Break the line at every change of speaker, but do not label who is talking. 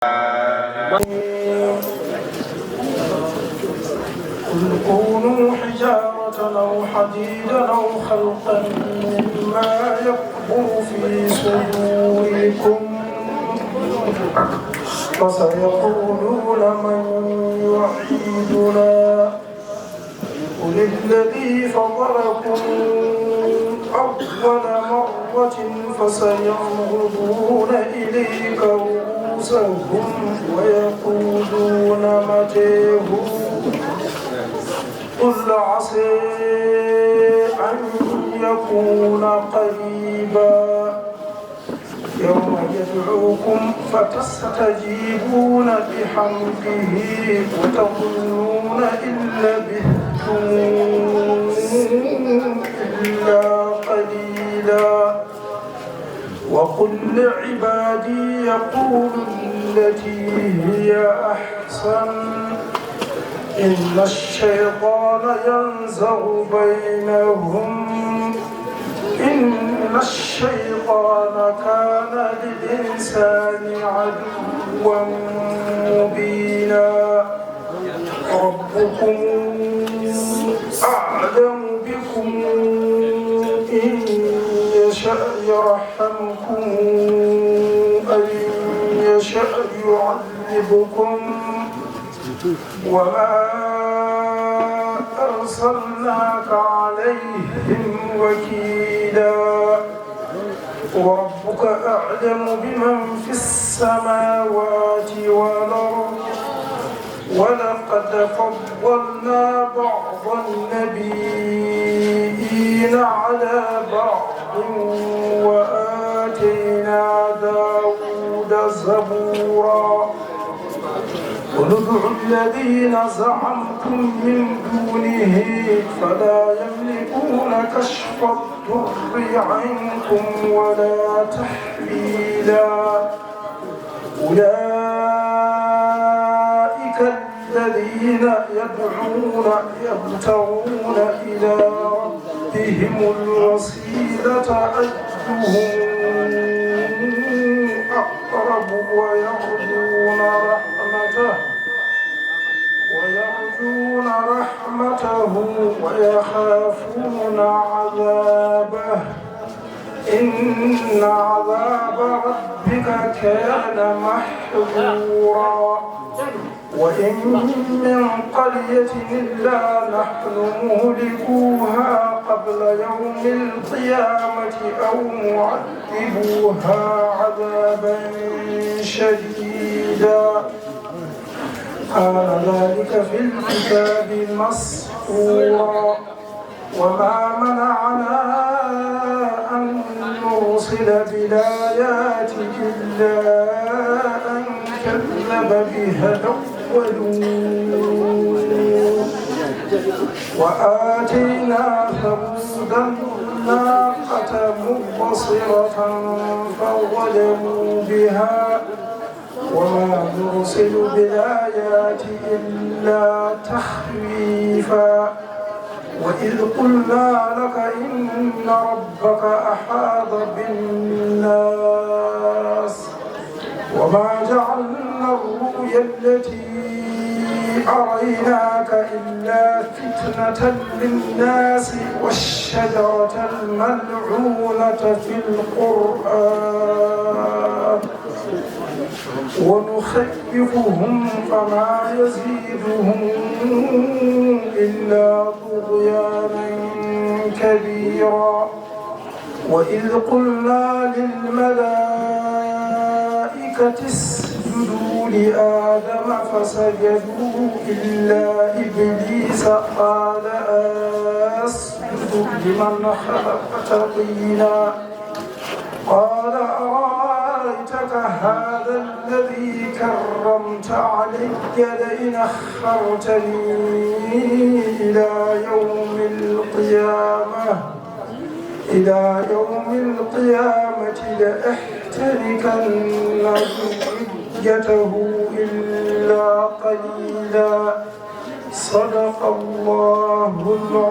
قل كونوا حجارة أو حديدا أو خلقا مما يكبر في صدوركم فسيقولون من يعيدنا قل الذي فطركم أول مرة فسينغضون إليك رؤوسهم ويقولون متى هو قل عسى أن يكون قريبا يوم يدعوكم فتستجيبون بحمده وتظنون إن لبثتم إلا قليلا وقل لعبادي يقولوا التي هي أحسن إن الشيطان ينزغ بينهم إن الشيطان كان للإنسان عدوا مبينا ربكم أعلم بكم إن يشاء يرحمكم أن يشاء يعذبكم وما أرسلناك عليهم وكيلا وربك أعلم بمن في السماوات والأرض ولقد فضلنا بعض النبيين على بعض وآتينا داود زبورا قل ادعوا الذين زعمتم من دونه فلا يملكون كشف الضر عنكم ولا تحويلا أولئك الذين يدعون يبتغون إلى ربهم الوسيلة أيهم أقرب ويرجون رحمته ويخافون عذابه إن عذاب ربك كان محذورا وإن من قرية إلا نحن مهلكوها قبل يوم القيامة أو معذبوها عذابا شديدا كان ذلك في الكتاب مسطورا وما منعنا أن نرسل بالآيات إلا أن كذب بها الأولون وآتينا ثمود الناقة مبصرة فظلموا بها وما نرسل بالآيات إلا تخويفا وإذ قلنا لك إن ربك أحاط بالناس وما جعلنا الرؤيا التي أريناك إلا فتنة للناس والشجرة الملعونة في القرآن ونخيفهم فما يزيدهم إلا طغيانا كبيرا وإذ قلنا للملائكة اسجدوا لآدم فسجدوا إلا إبليس قال أسجد لمن خلقت طينا قال أرأيتك هذا الذي كرمت علي لئن أخرتني إلى يوم القيامة لأحتركن ذريته إلا قليلا صدق الله العظيم.